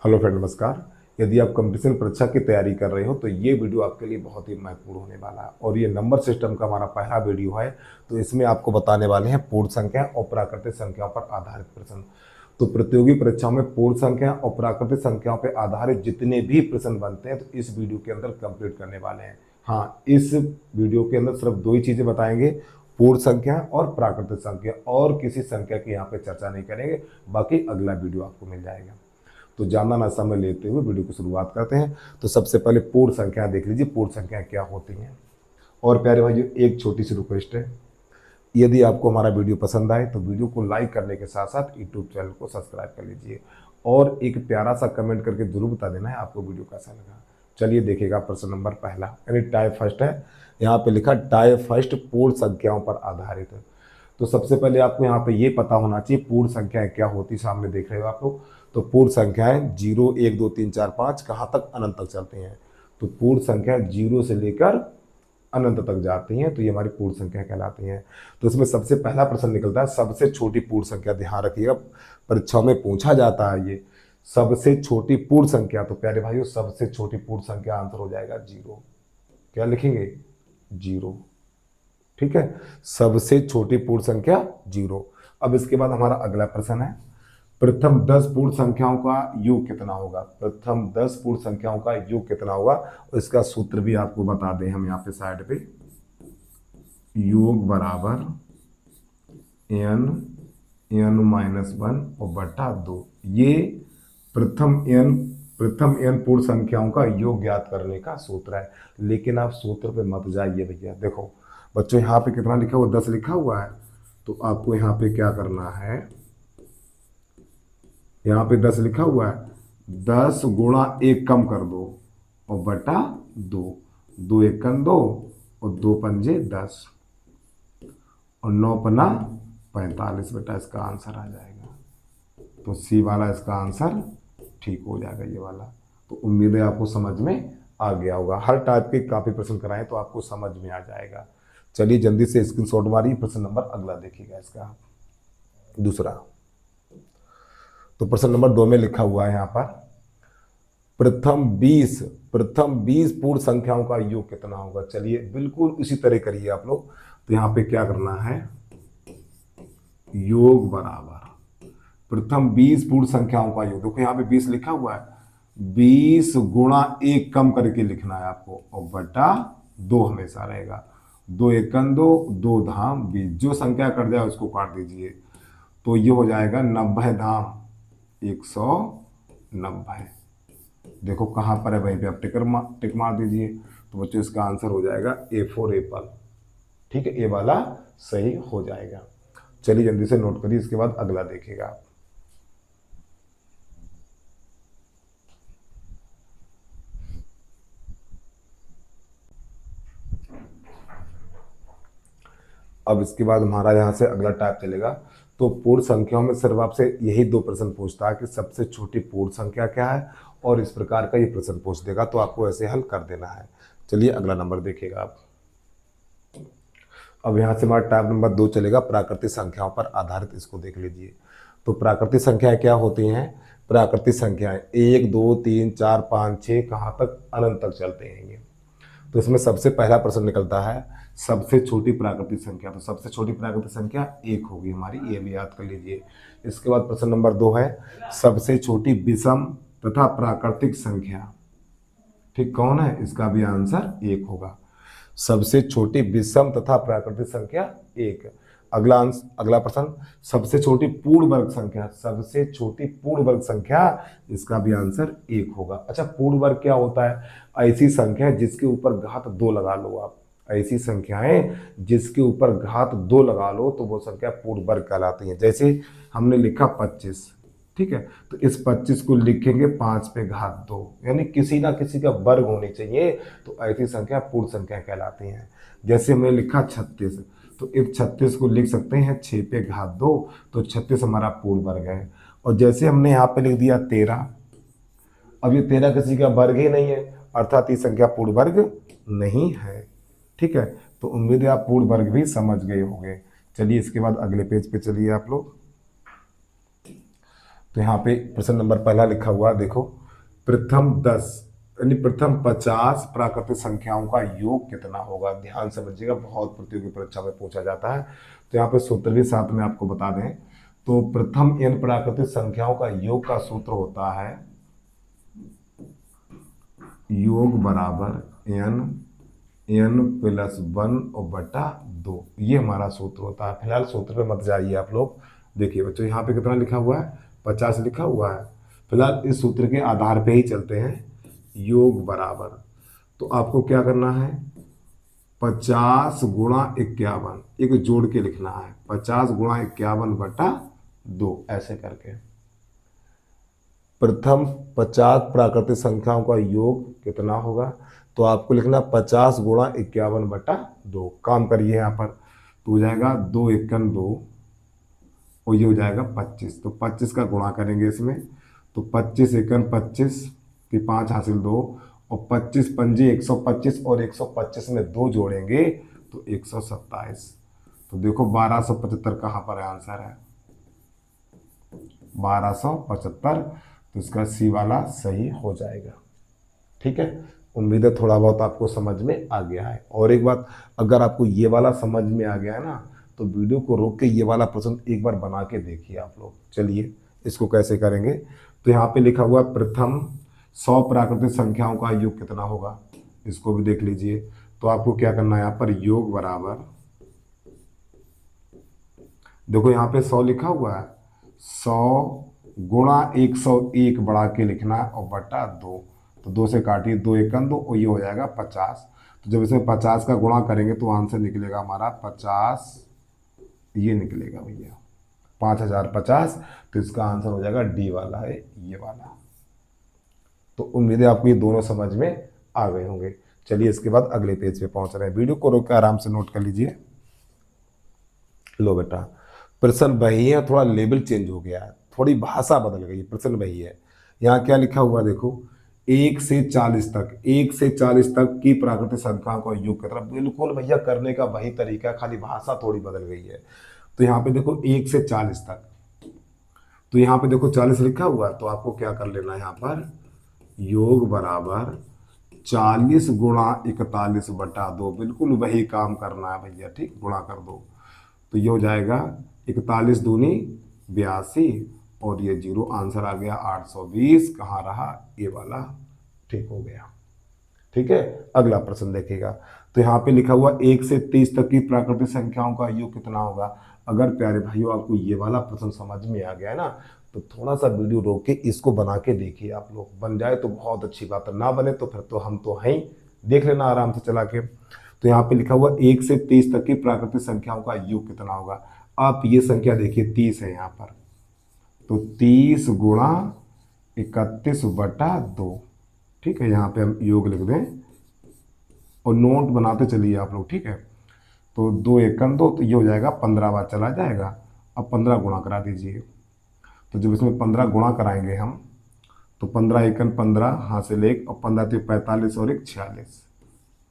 Hello friend, नमस्कार। यदि आप कंपटीशन परीक्षा की तैयारी कर रहे हो तो ये वीडियो आपके लिए बहुत ही महत्वपूर्ण होने वाला है। और ये नंबर सिस्टम का हमारा पहला वीडियो है, तो इसमें आपको बताने वाले हैं पूर्ण संख्या और प्राकृतिक संख्याओं पर आधारित प्रश्न। तो प्रतियोगी परीक्षाओं में पूर्ण संख्या और प्राकृतिक संख्याओं पर आधारित जितने भी प्रश्न बनते हैं तो इस वीडियो के अंदर कंप्लीट करने वाले हैं। हाँ, इस वीडियो के अंदर सिर्फ दो ही चीज़ें बताएंगे, पूर्ण संख्या और प्राकृतिक संख्या, और किसी संख्या की यहाँ पे चर्चा नहीं करेंगे। बाकी अगला वीडियो आपको मिल जाएगा। तो ज़्यादा ना समय लेते हुए वीडियो की शुरुआत करते हैं। तो सबसे पहले पूर्ण संख्या देख लीजिए, पूर्ण संख्या क्या होती हैं। और प्यारे भाइयों, एक छोटी सी रिक्वेस्ट है, यदि आपको हमारा वीडियो पसंद आए तो वीडियो को लाइक करने के साथ साथ यूट्यूब चैनल को सब्सक्राइब कर लीजिए और एक प्यारा सा कमेंट करके जरूर बता देना है आपको वीडियो कैसा लगा। चलिए देखिएगा, प्रश्न नंबर पहला यानी टाइप फर्स्ट है। यहाँ पे लिखा टाइप फर्स्ट पूर्ण संख्याओं पर आधारित है। तो सबसे पहले आपको यहाँ पे ये पता होना चाहिए पूर्ण संख्याएं क्या होती, सामने देख रहे हो आप लोग। तो पूर्ण संख्याएं 0 1 2 3 4 5 कहाँ तक, अनंत तक चलती हैं। तो पूर्ण संख्या 0 से लेकर अनंत तक जाती हैं, तो ये हमारी पूर्ण संख्या कहलाती हैं। तो इसमें सबसे पहला प्रश्न निकलता है सबसे छोटी पूर्ण संख्या। ध्यान रखिएगा, परीक्षा में पूछा जाता है ये सबसे छोटी पूर्ण संख्या। तो प्यारे भाइयों, सबसे छोटी पूर्ण संख्या आंसर हो जाएगा 0। क्या लिखेंगे? 0। ठीक है, सबसे छोटी पूर्ण संख्या 0। अब इसके बाद हमारा अगला प्रश्न है, प्रथम 10 पूर्ण संख्याओं का योग कितना होगा। प्रथम 10 पूर्ण संख्याओं का योग कितना होगा, और इसका सूत्र भी आपको बता दें हम यहाँ पे साइड पे। योग बराबर n -1 और बटा 2। ये प्रथम n पूर्ण संख्याओं का योग ज्ञात करने का सूत्र है। लेकिन आप सूत्र पे मत जाइए भैया। देखो बच्चों, यहाँ पे कितना लिखा हुआ, 10 लिखा हुआ है। तो आपको यहाँ पे क्या करना है, यहाँ पे 10 लिखा हुआ है, 10 गुणा 1 कम कर दो और बटा 2। 2 1 2 और 2 पंजे 10 और 9 पना 45 बेटा इसका आंसर आ जाएगा। तो सी वाला इसका आंसर ठीक हो जाएगा, ये वाला। तो उम्मीद है आपको समझ में आ गया होगा। हर टाइप के काफी प्रश्न कराएं तो आपको समझ में आ जाएगा। चलिए जल्दी से स्क्रीनशॉट मारिए। प्रश्न नंबर अगला देखिएगा, इसका दूसरा। तो प्रश्न नंबर 2 में लिखा हुआ है यहाँ पर, प्रथम 20 पूर्ण संख्याओं का योग कितना होगा। चलिए बिल्कुल इसी तरह करिए आप लोग। तो यहाँ पे क्या करना है, योग बराबर प्रथम 20 पूर्ण संख्याओं का योग। देखो यहाँ पे 20 लिखा हुआ है, 20 गुणा 1 कम करके लिखना है आपको और बटा 2 हमेशा रहेगा। 2 1 2 2 धाम 20, जो संख्या कट जाए उसको काट दीजिए। तो ये हो जाएगा 90 धाम 190। देखो कहाँ पर है, वहीं पे आप टिक मार दीजिए। तो बच्चों इसका आंसर हो जाएगा A4 एप्पल। ठीक है, ए वाला सही हो जाएगा। चलिए जल्दी से नोट करिए, इसके बाद अगला देखिएगा आप। अब इसके बाद हमारा यहाँ से अगला टाइप चलेगा। तो पूर्ण संख्याओं में सिर्फ आपसे यही 2 प्रश्न पूछता है कि सबसे छोटी पूर्ण संख्या क्या है, और इस प्रकार का ये प्रश्न पूछ देगा। तो आपको ऐसे हल कर देना है। चलिए अगला नंबर देखिएगा आप। अब यहाँ से हमारा टाइप नंबर 2 चलेगा, प्राकृतिक संख्याओं पर आधारित। इसको देख लीजिए। तो प्राकृतिक संख्याएं क्या होती हैं। प्राकृतिक संख्याएं 1 2 3 4 5 6 कहाँ तक, अनंत तक चलते हैं ये। तो इसमें सबसे पहला प्रश्न निकलता है सबसे छोटी प्राकृतिक संख्या। तो सबसे छोटी प्राकृतिक संख्या 1 होगी हमारी, ये भी याद कर लीजिए। इसके बाद प्रश्न नंबर 2 है सबसे छोटी विषम तथा प्राकृतिक संख्या। ठीक, कौन है, इसका भी आंसर 1 होगा। सबसे छोटी विषम तथा प्राकृतिक संख्या 1। अगला प्रश्न सबसे छोटी पूर्ण वर्ग संख्या। सबसे छोटी पूर्ण वर्ग संख्या, इसका भी आंसर 1 होगा। अच्छा, पूर्ण वर्ग क्या होता है, ऐसी संख्या जिसके ऊपर घात 2 लगा लो आप। ऐसी संख्याएं जिसके ऊपर घात 2 लगा लो तो वो संख्या पूर्ण वर्ग कहलाती है। जैसे हमने लिखा 25, ठीक है, तो इस 25 को लिखेंगे 5 पे घात 2, यानी किसी ना किसी का वर्ग होनी चाहिए। तो ऐसी संख्या पूर्ण संख्या कहलाती हैं। जैसे हमने लिखा 36, तो इस 36 को लिख सकते हैं 6 पे घात 2, तो 36 हमारा पूर्ण वर्ग है। और जैसे हमने यहाँ पे लिख दिया 13, अब ये 13 किसी का वर्ग ही नहीं है, अर्थात ये संख्या पूर्ण वर्ग नहीं है। ठीक है, तो उम्मीद है आप पूर्ण वर्ग भी समझ गए होंगे। चलिए इसके बाद अगले पेज पे चलिए आप लोग। तो यहाँ पे प्रश्न नंबर पहला लिखा हुआ है, देखो प्रथम 10 यानी प्रथम 50 प्राकृतिक संख्याओं का योग कितना होगा। ध्यान समझिएगा, बहुत प्रतियोगी परीक्षा में पूछा जाता है। तो यहाँ पे सूत्र भी साथ में आपको बता दें, तो प्रथम n प्राकृतिक संख्याओं का योग का सूत्र होता है योग बराबर n प्लस 1 और बटा 2, ये हमारा सूत्र होता है। फिलहाल सूत्र पे मत जाइए आप लोग। देखिए बच्चों, यहाँ पे कितना लिखा हुआ है, 50 लिखा हुआ है। फिलहाल इस सूत्र के आधार पे ही चलते हैं। योग बराबर, तो आपको क्या करना है, 50 गुणा 51, एक जोड़ के लिखना है, 50 गुणा 51 बटा 2, ऐसे करके। प्रथम 50 प्राकृतिक संख्याओं का योग कितना होगा, तो आपको लिखना 50 गुणा 51 बटा 2। काम करिए यहाँ पर, तो हो जाएगा 2 एकन 2 और ये हो जाएगा 25। तो 25 का गुणा करेंगे इसमें, तो 25 एकन 25 की 5 हासिल 2 और 25 पंजे 125 और 125 में 2 जोड़ेंगे तो 127। तो देखो 1275 कहाँ पर है, आंसर है 1275। तो इसका सी वाला सही हो जाएगा। ठीक है, उम्मीद है थोड़ा बहुत आपको समझ में आ गया है। और एक बात, अगर आपको ये वाला समझ में आ गया है ना, तो वीडियो को रोक के ये वाला प्रश्न एक बार बना के देखिए आप लोग। चलिए इसको कैसे करेंगे, तो यहाँ पे लिखा हुआ प्रथम 100 प्राकृतिक संख्याओं का योग कितना होगा, इसको भी देख लीजिए। तो आपको क्या करना है, यहाँ पर योग बराबर, देखो यहाँ पे 100 लिखा हुआ है, 100 गुणा 101 बढ़ा के लिखना है और बटा 2। तो 2 से काटिए, 2 एकन 2 और ये हो जाएगा 50। तो जब इसमें 50 का गुणा करेंगे तो आंसर निकलेगा हमारा 50, ये निकलेगा भैया 5050। तो इसका आंसर हो जाएगा डी वाला है, ये वाला। तो उम्मीद है आपको ये दोनों समझ में आ गए होंगे। चलिए इसके बाद अगले पेज पे पहुंच रहे हैं, वीडियो को रोक कर आराम से नोट कर लीजिए। लो बेटा, प्रश्न वही है, थोड़ा लेवल चेंज हो गया है, थोड़ी भाषा बदल गई है। प्रश्न वही है, यहाँ क्या लिखा हुआ देखो, 1 से 40 तक, 1 से 40 तक की प्राकृतिक संख्याओं का योग कितना। बिल्कुल भैया करने का वही तरीका, खाली भाषा थोड़ी बदल गई है। तो यहाँ पे देखो 1 से 40 तक, तो यहाँ पे देखो 40 लिखा हुआ है, तो आपको क्या कर लेना है, यहाँ पर योग बराबर 40 गुणा 41 बटा 2। बिल्कुल वही काम करना है भैया, ठीक, गुणा कर दो। तो ये हो जाएगा 41 दूनी 82 और ये 0, आंसर आ गया 820। कहाँ रहा, ये वाला, ठीक हो गया। ठीक है, अगला प्रश्न देखिएगा। तो यहाँ पे लिखा हुआ 1 से 30 तक की प्राकृतिक संख्याओं का योग कितना होगा। अगर प्यारे भाइयों आपको ये वाला प्रश्न समझ में आ गया है ना, तो थोड़ा सा वीडियो रोक के इसको बना के देखिए आप लोग। बन जाए तो बहुत अच्छी बात है, ना बने तो फिर तो हम तो हैं ही, देख लेना आराम से चला के। तो यहाँ पे लिखा हुआ 1 से 30 तक की प्राकृतिक संख्याओं का योग कितना होगा। आप ये संख्या देखिए 30 है यहाँ पर, तो 30 गुणा 31 बटा 2। ठीक है, यहाँ पे हम योग लिख दें और नोट बनाते चलिए आप लोग। ठीक है, तो 2 एकन 2, तो ये हो जाएगा 15 बार चला जाएगा। अब 15 गुणा करा दीजिए, तो जब इसमें 15 गुणा कराएंगे हम, तो 15 एकन 15 हासिल 1 और 15 तो 45 और 1 46।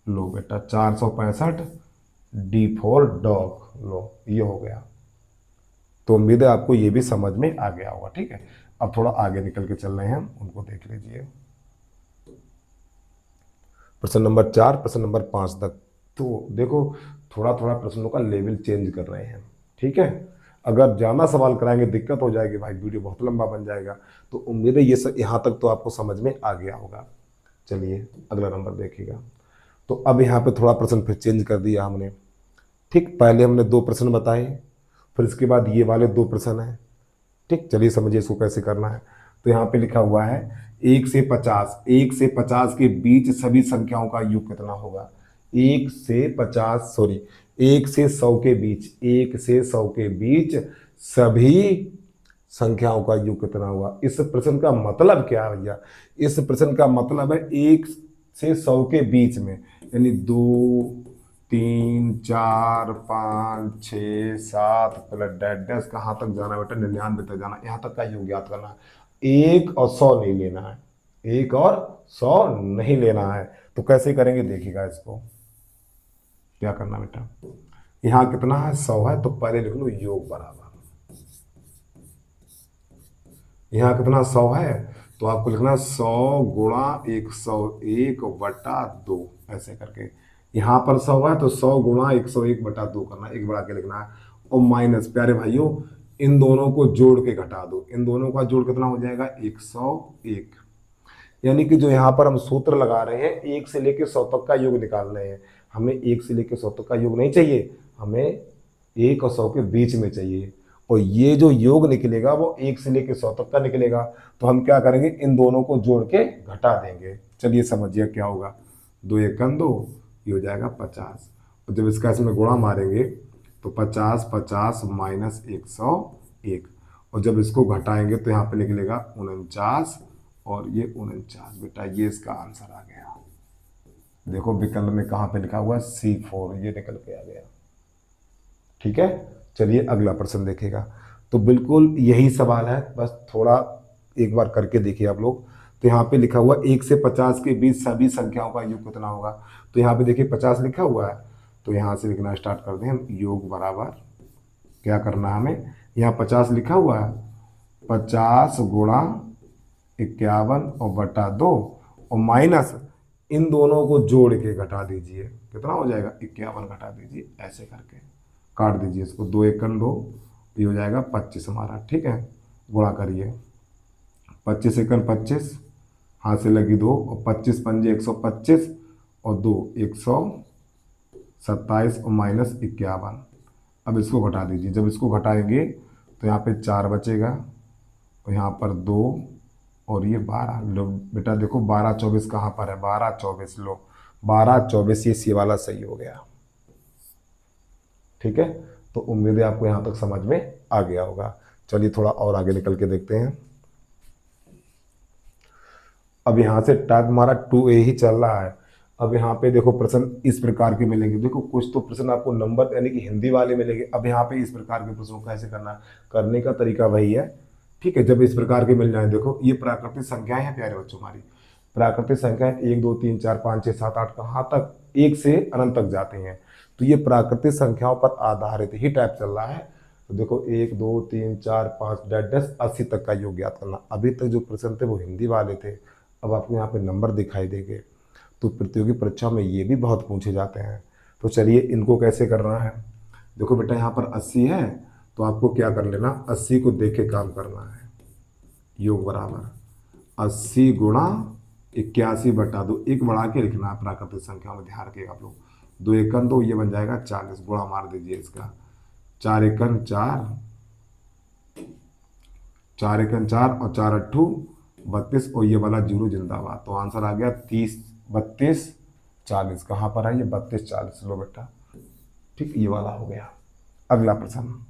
लो बेटा 465, डी फॉर डॉग। लो ये हो गया। तो उम्मीद है आपको ये भी समझ में आ गया होगा। ठीक है, अब थोड़ा आगे निकल के चल रहे हैं हम, उनको देख लीजिए। प्रश्न नंबर 4, प्रश्न नंबर 5 तक। तो देखो थोड़ा थोड़ा प्रश्नों का लेवल चेंज कर रहे हैं। ठीक है, अगर ज़्यादा सवाल कराएंगे दिक्कत हो जाएगी भाई, वीडियो बहुत लंबा बन जाएगा। तो उम्मीद है ये सब यहाँ तक तो आपको समझ में आ गया होगा। चलिए अगला नंबर देखिएगा। तो अब यहाँ पे थोड़ा प्रश्न फिर चेंज कर दिया हमने। ठीक, पहले हमने 2 प्रश्न बताए, फिर इसके बाद ये वाले 2 प्रश्न हैं। ठीक, चलिए समझिए इसको कैसे करना है। तो यहाँ पे लिखा हुआ है 1 से 50, 1 से 50 के बीच सभी संख्याओं का योग कितना होगा। 1 से 50 सॉरी 1 से 100 के बीच, 1 से 100 के बीच सभी संख्याओं का योग कितना होगा। इस प्रश्न का मतलब क्या है भैया, इस प्रश्न का मतलब है 1 से 100 के बीच में, यानी 2 3 4 5 6 7 प्लस डैश कहाँ तक जाना बेटा, 99 तक जाना, यहाँ तक का योग याद करना है। 1 और 100 नहीं लेना है, 1 और 100 नहीं लेना है। तो कैसे करेंगे देखिएगा, इसको क्या करना बेटा, यहाँ कितना है 100 है, तो पहले लिख लो योग बराबर, यहाँ कितना 100 है, तो आपको लिखना 100 गुणा 101/2 ऐसे करके। यहाँ पर 100 है तो 100 गुणा 101/2 करना, एक बढ़ा के लिखना है। और माइनस, प्यारे भाइयों, इन दोनों को जोड़ के घटा दो। इन दोनों का जोड़ कितना हो जाएगा, 101। यानी कि जो यहाँ पर हम सूत्र लगा रहे हैं, 1 से लेकर 100 तक का योग निकाल रहे हैं। हमें 1 से लेकर 100 तक का योग नहीं चाहिए, हमें 1 और 100 के बीच में चाहिए। और ये जो योग निकलेगा वो 1 से लेकर 100 तक का निकलेगा। तो हम क्या करेंगे, इन दोनों को जोड़ के घटा देंगे। चलिए समझिए क्या होगा। 2 एकम 2, ये हो जाएगा 50। और जब इसका इसमें गुणा मारेंगे तो 50 50 माइनस 101। और जब इसको घटाएंगे तो यहाँ पे निकलेगा 49 और ये 49। बेटा ये इसका आंसर आ गया। देखो विकल्प में कहाँ पे लिखा हुआ है, C4, ये निकल के आ गया। ठीक है, चलिए अगला प्रश्न देखेगा। तो बिल्कुल यही सवाल है, बस थोड़ा एक बार करके देखिए आप लोग। तो यहाँ पे लिखा हुआ 1 से 50 के बीच सभी संख्याओं का योग कितना होगा। तो यहाँ पे देखिए 50 लिखा हुआ है, तो यहाँ से लिखना स्टार्ट कर दें हम। योग बराबर क्या करना है हमें, यहाँ 50 लिखा हुआ है, 50 गुणा 51/2 और माइनस इन दोनों को जोड़ के घटा दीजिए। कितना हो जाएगा, 51 घटा दीजिए, ऐसे करके काट दीजिए इसको। 2 एकम 2, ये हो जाएगा 25 हमारा। ठीक है, गुणा करिए। 25 एकम 25, हाथ से लगी 2, और 25 पंजे 125 और 2 127 और माइनस 51। अब इसको घटा दीजिए। जब इसको घटाएंगे तो यहाँ पे 4 बचेगा और यहाँ पर 2 और ये 12। लो बेटा देखो 12 24 कहाँ पर है, 12 24, लो 12 24, ये सी वाला सही हो गया। ठीक है, तो उम्मीद है आपको यहाँ तक समझ में आ गया होगा। चलिए थोड़ा और आगे निकल के देखते हैं। अब यहाँ से टाइप हमारा 2A ही चल रहा है। अब यहाँ पे देखो प्रश्न इस प्रकार के मिलेंगे। देखो कुछ तो प्रश्न आपको नंबर यानी कि हिंदी वाले मिलेंगे। अब यहाँ पे इस प्रकार के प्रश्नों को कैसे करना, करने का तरीका वही है। ठीक है, जब इस प्रकार के मिल जाए, देखो ये प्राकृतिक संख्याएं हैं प्यारे बच्चों। हमारी प्राकृतिक संख्याएं 1 2 3 4 5 6 7 8 कहाँ तक, 1 से अनंत तक जाते हैं। तो ये प्राकृतिक संख्याओं पर आधारित ही टाइप चल रहा है। तो देखो 1 2 3 4 5 10 80 तक का योग ज्ञात करना। अभी तक जो प्रश्न थे वो हिंदी वाले थे, अब आपको यहाँ पे नंबर दिखाई देंगे। तो प्रतियोगी परीक्षा में ये भी बहुत पूछे जाते हैं। तो चलिए इनको कैसे करना है। देखो बेटा यहाँ पर 80 है, तो आपको क्या कर लेना, 80 को देख के काम करना है। योग बराबर 80 गुणा 81/2, एक बढ़ा के लिखना है प्राकृतिक संख्या में, ध्यान रखिएगा आप लोग। 2 एकम 2, ये बन जाएगा 40, गुणा मार दीजिए इसका। 4 एकम 4, 4 एकम 4 और 4 अट्ठू 32 और ये वाला 0 जिंदाबाद। तो आंसर आ गया 30 32 40। कहाँ पर है ये, 32 40। लो बेटा, ठीक, ये वाला हो गया। अगला प्रश्न,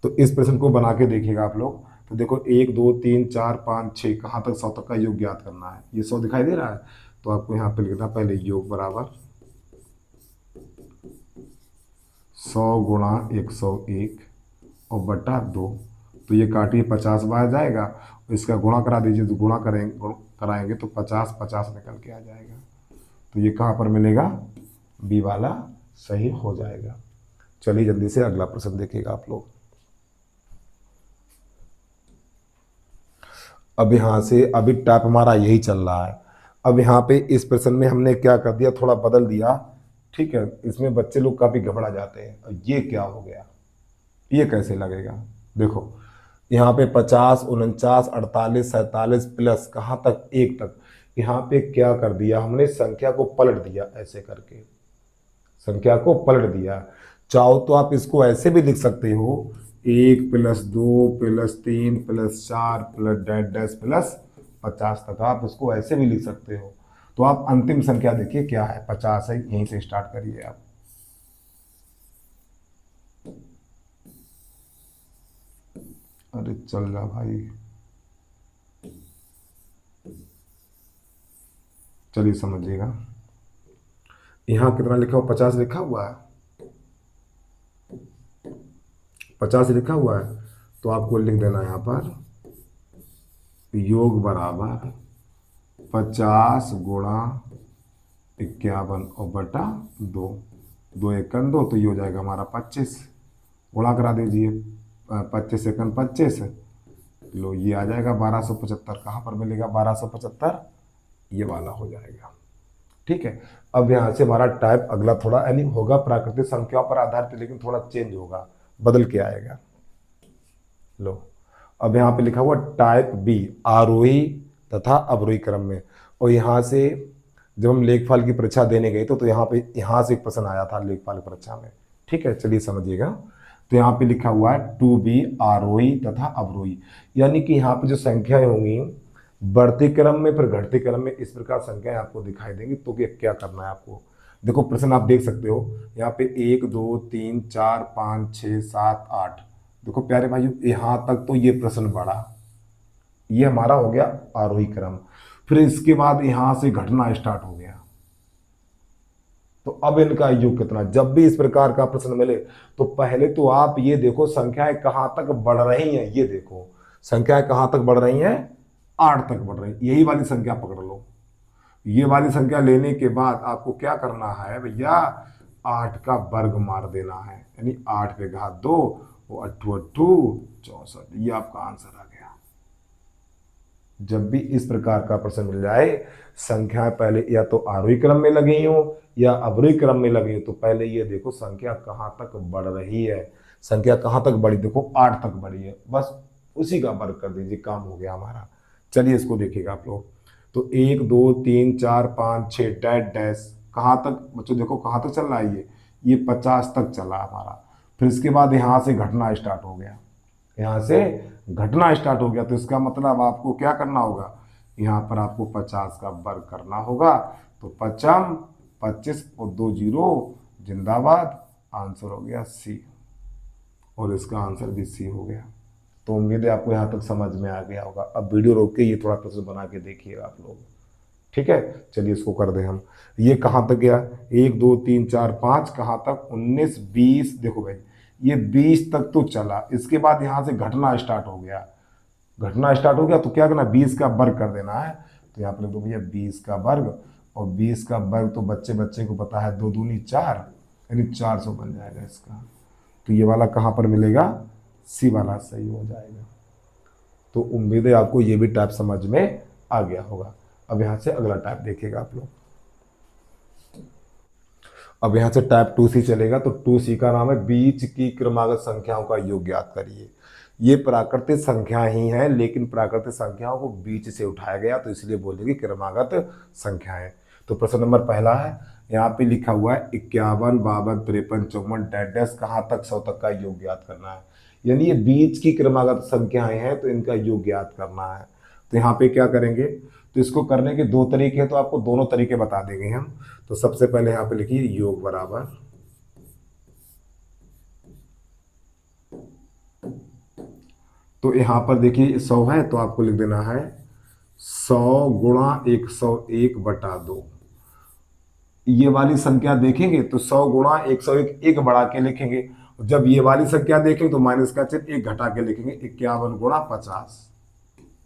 तो इस प्रश्न को बना के देखिएगा आप लोग। तो देखो 1 2 3 4 5 6 कहाँ तक 100 तक का योग ज्ञात करना है। ये 100 दिखाई दे रहा है, तो आपको यहाँ पे लिखना पहले योग बराबर 100 गुणा 101 और बटा 2। तो ये काटिए, 50 बाहर जाएगा, इसका गुणा करा दीजिए। तो गुणा कराएंगे तो 50 50 निकल के आ जाएगा। तो ये कहाँ पर मिलेगा, बी वाला सही हो जाएगा। चलिए जल्दी से अगला प्रश्न देखिएगा आप लोग। अब यहाँ से अभी टाइप हमारा यही चल रहा है। अब यहाँ पे इस प्रश्न में हमने क्या कर दिया, थोड़ा बदल दिया। ठीक है, इसमें बच्चे लोग काफ़ी घबरा जाते हैं, ये क्या हो गया, ये कैसे लगेगा। देखो यहाँ पे 50 49 48 47 प्लस कहाँ तक, 1 तक। यहाँ पे क्या कर दिया हमने, संख्या को पलट दिया, ऐसे करके संख्या को पलट दिया। चाहो तो आप इसको ऐसे भी लिख सकते हो, 1 + 2 + 3 + 4 + डैश प्लस 50 तक आप इसको ऐसे भी लिख सकते हो। तो आप अंतिम संख्या देखिए क्या है, 50 है, यहीं से स्टार्ट करिए आप। अरे चल जा भाई, चलिए समझिएगा। यहाँ कितना लिखा हुआ, 50 लिखा हुआ है, 50 लिखा हुआ है। तो आपको लिख देना यहाँ पर योग बराबर 50 गुणा 51 और बटा 2। 2 एकम 2, तो ये हो जाएगा हमारा 25। गुणा करा दीजिए, 25 एकम 25, लो ये आ जाएगा 1275, कहाँ पर मिलेगा 1275, ये वाला हो जाएगा। ठीक है, अब यहाँ से हमारा टाइप अगला थोड़ा यानी होगा प्राकृतिक संख्याओं पर आधारित, लेकिन थोड़ा चेंज होगा, बदल के आएगा। लो अब यहाँ पे लिखा हुआ टाइप बी, आरोही तथा अवरोही क्रम में। और यहाँ से जब हम लेखपाल की परीक्षा देने गए तो यहाँ पे यहाँ से एक प्रश्न आया था लेखपाल परीक्षा में। ठीक है, चलिए समझिएगा। तो यहाँ पे लिखा हुआ है टू बी, आरोही तथा अवरोही, यानी कि यहाँ पे जो संख्याएं होंगी बढ़ते क्रम में फिर घटते क्रम में, इस प्रकार संख्याएं आपको दिखाई देंगी। तो क्या करना है आपको, देखो प्रश्न आप देख सकते हो यहाँ पे 1 2 3 4 5 6 7 8। देखो प्यारे भाइयों, यहाँ तक तो ये प्रश्न बढ़ा, ये हमारा हो गया आरोही क्रम। फिर इसके बाद यहां से घटना स्टार्ट हो गया। तो अब इनका योग कितना, जब भी इस प्रकार का प्रश्न मिले तो पहले तो आप ये देखो संख्याएं कहां तक बढ़ रही हैं। ये देखो संख्याएं कहां तक बढ़ रही हैं, 8 तक बढ़ रही है। यही वाली संख्या पकड़ लो। ये वाली संख्या लेने के बाद आपको क्या करना है भैया, 8 का वर्ग मार देना है, यानी 8 पे घात 2, वो 8 8 64। ये आपका आंसर आ गया। जब भी इस प्रकार का प्रश्न मिल जाए, संख्याएं पहले या तो आरोही क्रम में लगी हो या अवरोही क्रम में लगी हो, तो पहले ये देखो संख्या कहां तक बढ़ रही है। संख्या कहां तक बढ़ी, देखो 8 तक बढ़ी है, बस उसी का वर्ग कर दीजिए, काम हो गया हमारा। चलिए इसको देखिएगा आप लोग। तो 1 2 3 4 5 6 डैश डैश, कहां तक बच्चों देखो कहां तक चल रहा है, ये 50 तक चला हमारा। फिर इसके बाद यहां से घटना स्टार्ट हो गया, यहाँ से घटना स्टार्ट हो गया। तो इसका मतलब आपको क्या करना होगा, यहाँ पर आपको 50 का वर्ग करना होगा। तो 55 25 और 2 जीरो जिंदाबाद, आंसर हो गया सी। और इसका आंसर भी सी हो गया। तो उम्मीद है आपको यहाँ तक समझ में आ गया होगा। अब वीडियो रोक के ये थोड़ा प्रश्न बना के देखिएगा आप लोग। ठीक है, चलिए इसको कर दें हम। ये कहाँ तक गया, 1 2 3 4 5, कहाँ तक 19 20। देखो भाई ये 20 तक तो चला, इसके बाद यहाँ से घटना स्टार्ट हो गया। घटना स्टार्ट हो गया तो क्या करना, 20 का वर्ग कर देना है। तो यहाँ पर लिख दो भैया 20 का वर्ग, और 20 का वर्ग तो बच्चे बच्चे को पता है 2 दूनी 4, यानी 400 बन जाएगा इसका। तो ये वाला कहाँ पर मिलेगा, सी वाला सही हो जाएगा। तो उम्मीद है आपको ये भी टाइप समझ में आ गया होगा। अब यहाँ से अगला टाइप देखिएगा आप लोग। अब यहाँ से टाइप 2C चलेगा। तो 2C का नाम है बीच की क्रमागत संख्याओं का योग ज्ञात करिए। ये प्राकृतिक संख्या ही है, लेकिन प्राकृतिक संख्याओं को बीच से उठाया गया, तो इसलिए बोलेंगे क्रमागत संख्याएं। तो प्रश्न नंबर पहला है, यहाँ पे लिखा हुआ है 51 52 53 54 डैश डैश, कहाँ तक 100 तक का योग ज्ञात करना है। यानी ये बीच की क्रमागत संख्याएं हैं, तो इनका योग ज्ञात करना है। तो यहाँ पे क्या करेंगे, तो इसको करने के 2 तरीके हैं, तो आपको दोनों तरीके बता देंगे हम। तो सबसे पहले यहाँ पे लिखिए योग बराबर, तो यहाँ पर देखिए 100 है, तो आपको लिख देना है 100 गुणा 101 बटा 2। ये वाली संख्या देखेंगे तो 100 गुणा 101 एक बढ़ा के लिखेंगे, जब ये वाली संख्या देखेंगे तो माइनस का चिन्ह एक घटा के लिखेंगे, 51 गुणा 50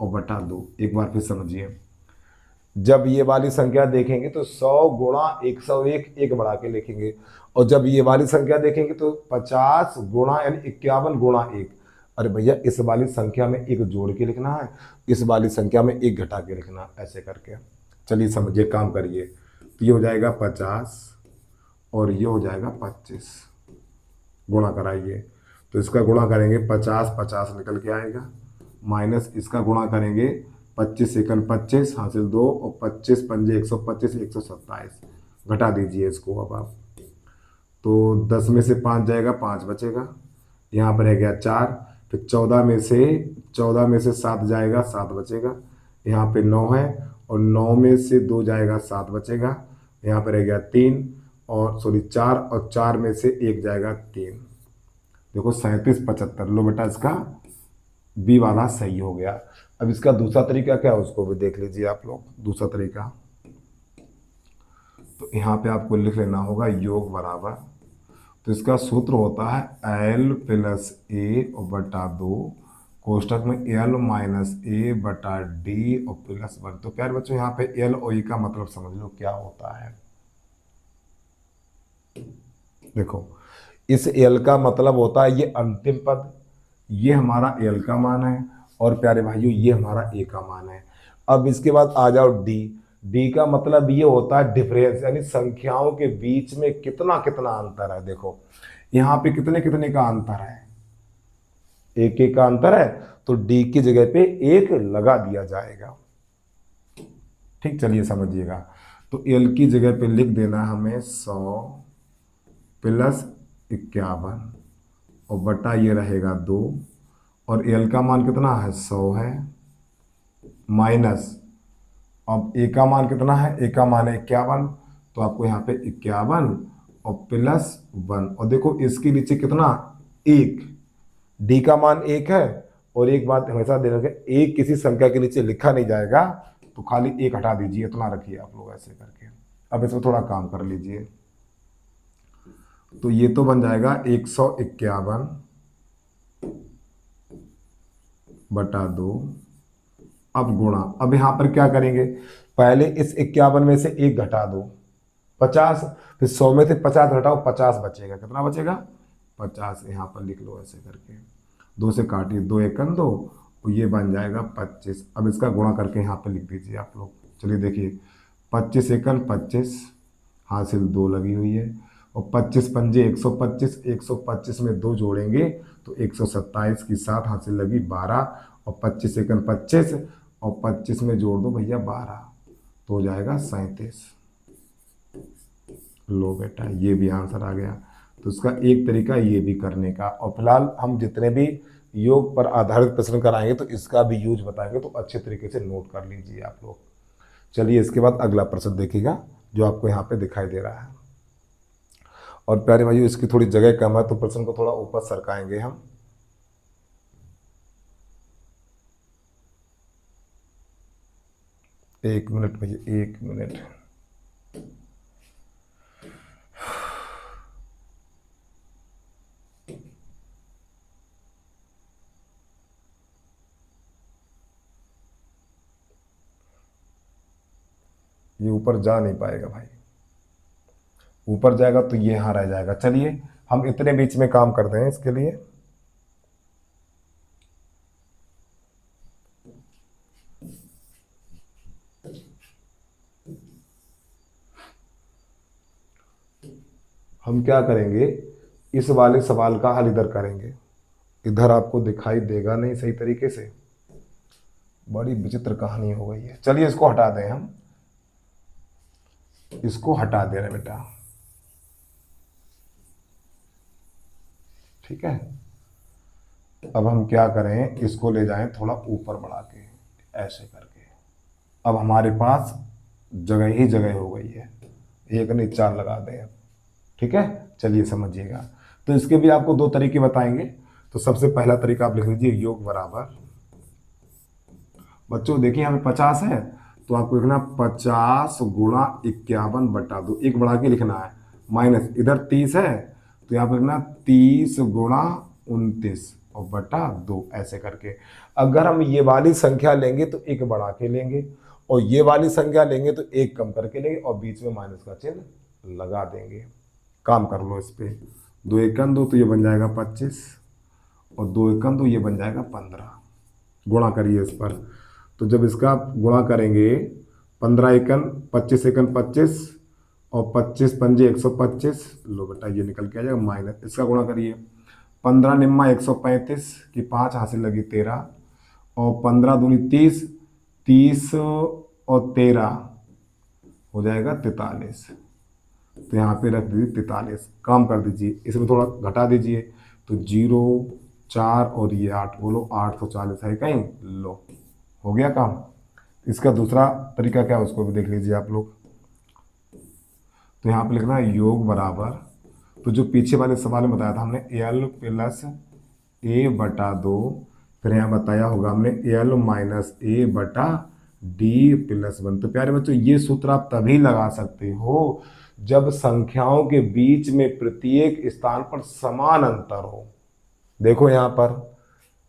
और बटा 2। एक बार फिर समझिए, जब ये वाली संख्या देखेंगे तो 100 गुणा 101 एक बढ़ा के लिखेंगे, और जब ये वाली संख्या देखेंगे तो 50 गुणा यानी 51 गुणा 1। अरे भैया इस वाली संख्या में एक जोड़ के लिखना है, इस वाली संख्या में एक घटा के लिखना, ऐसे करके। चलिए समझिए, काम करिए। तो ये हो जाएगा 50 और ये हो जाएगा 25, गुणा कराइए। तो इसका गुणा करेंगे 50 50 निकल के आएगा, माइनस इसका गुणा करेंगे 25 एकन 25 हासिल 2 और 25 पंजे 125 127, घटा दीजिए इसको अब आप। तो 10 में से 5 जाएगा, 5 बचेगा, यहाँ पर रह गया 4। फिर 14 में से 7 जाएगा, 7 बचेगा, यहाँ पे 9 है, और 9 में से 2 जाएगा, 7 बचेगा, यहाँ पर रह गया 3 और 4, और 4 में से 1 जाएगा 3। देखो 37 75। लो बेटा इसका बी वाला सही हो गया। अब इसका दूसरा तरीका क्या है उसको भी देख लीजिए आप लोग। दूसरा तरीका, तो यहाँ पे आपको लिख लेना होगा योग बराबर, तो इसका सूत्र होता है L प्लस A और बटा 2 कोष्टक में L माइनस A बटा D और प्लस 1। तो प्यारे बच्चों यहाँ पे L और E का मतलब समझ लो क्या होता है। देखो इस L का मतलब होता है ये अंतिम पद, ये हमारा L का मान है, और प्यारे भाइयों ये हमारा ए का मान है। अब इसके बाद आ जाओ डी। डी का मतलब ये होता है डिफरेंस, यानी संख्याओं के बीच में कितना कितना अंतर है। देखो यहाँ पे कितने कितने का अंतर है, एक एक का अंतर है, तो डी की जगह पे एक लगा दिया जाएगा। ठीक, चलिए समझिएगा। तो एल की जगह पे लिख देना हमें 100 प्लस 51 और बटा ये रहेगा 2, और एल का मान कितना है 100 है, माइनस अब ए का मान कितना है, ए का मान है 51, तो आपको यहाँ पे 51 और प्लस 1, और देखो इसके नीचे कितना, एक। डी का मान 1 है, और एक बात हमेशा ध्यान रखें, एक किसी संख्या के नीचे लिखा नहीं जाएगा, तो खाली 1 हटा दीजिए, इतना रखिए आप लोग ऐसे करके। अब इसमें थोड़ा काम कर लीजिए, तो ये तो बन जाएगा 151 बटा 2, अब गुणा। अब यहां पर क्या करेंगे, पहले इस 51 में से 1 घटा दो, 50, फिर 100 में से 50 घटाओ, 50 बचेगा, कितना बचेगा 50, यहां पर लिख लो ऐसे करके, 2 से काटिए, 2 एकन 2, ये बन जाएगा 25। अब इसका गुणा करके यहाँ पे लिख दीजिए आप लोग। चलिए देखिए, 25 एकन 25, हासिल 2 लगी हुई है, और 25 पंजे 125, 125 में 2 जोड़ेंगे तो 127 की 7 हासिल लगी 12, और 25 एकन 25, और 25 में जोड़ दो भैया 12, तो हो जाएगा 37। लो बेटा, ये भी आंसर आ गया। तो इसका एक तरीका ये भी करने का, और फिलहाल हम जितने भी योग पर आधारित प्रश्न कराएंगे तो इसका भी यूज बताएंगे, तो अच्छे तरीके से नोट कर लीजिए आप लोग। चलिए इसके बाद अगला प्रश्न देखिएगा जो आपको यहाँ पे दिखाई दे रहा है। और प्यारे भाइयों इसकी थोड़ी जगह कम है, तो प्रश्न को थोड़ा ऊपर सरकाएंगे हम। एक मिनट भैया, एक मिनट। ये ऊपर जा नहीं पाएगा भाई, ऊपर जाएगा तो ये यहाँ रह जाएगा। चलिए हम इतने बीच में काम करते हैं, इसके लिए हम क्या करेंगे, इस वाले सवाल का हल इधर करेंगे, इधर आपको दिखाई देगा नहीं सही तरीके से, बड़ी विचित्र कहानी हो गई है। चलिए इसको हटा दें, हम इसको हटा दे रहे बेटा, ठीक है। अब हम क्या करें, इसको ले जाएं थोड़ा ऊपर बढ़ा के ऐसे करके, अब हमारे पास जगह ही जगह हो गई है, एक नहीं 4 लगा दें, ठीक है। चलिए समझिएगा, तो इसके भी आपको 2 तरीके बताएंगे। तो सबसे पहला तरीका आप लिख लीजिए, योग बराबर, बच्चों देखिए हमें 50 है, तो आपको लिखना 50 गुणा 51 बटा 2, एक बढ़ा के लिखना है, माइनस इधर 30 है, तो यहाँ पर लिखना 30 गुणा 29 और बटा 2, ऐसे करके। अगर हम ये वाली संख्या लेंगे तो एक बढ़ा के लेंगे, और ये वाली संख्या लेंगे तो एक कम करके लेंगे, और बीच में माइनस का चिन्ह लगा देंगे। काम कर लो इस पे, 2 एकन 2 तो ये बन जाएगा 25, और 2 एकन 2 ये बन जाएगा 15। गुणा करिए इस पर, तो जब इसका आप गुणा करेंगे, 15 एकन 25 एकन 25, और 25 पंजे 125, लो बेटा ये निकल के आ जाएगा माइनस, इसका गुणा करिए, 15 निम्मा 135 की 5 हासिल लगी 13, और 15 दूनी 30, 30 और 13 हो जाएगा 43, तो यहाँ पे रख दीजिए 43। काम कर दीजिए, इसमें थोड़ा घटा दीजिए, तो 0 4 और ये 8, बोलो 840 है कहीं, लो हो गया काम। इसका दूसरा तरीका क्या है उसको भी देख लीजिए आप लोग। तो यहाँ पे लिखना है योग बराबर, तो जो पीछे वाले सवाल में बताया था हमने एल प्लस ए बटा 2, फिर यहाँ बताया होगा हमने एल माइनस ए बटा डी प्लस 1। तो प्यारे बच्चों ये सूत्र आप तभी लगा सकते हो जब संख्याओं के बीच में प्रत्येक स्थान पर समान अंतर हो। देखो यहाँ पर,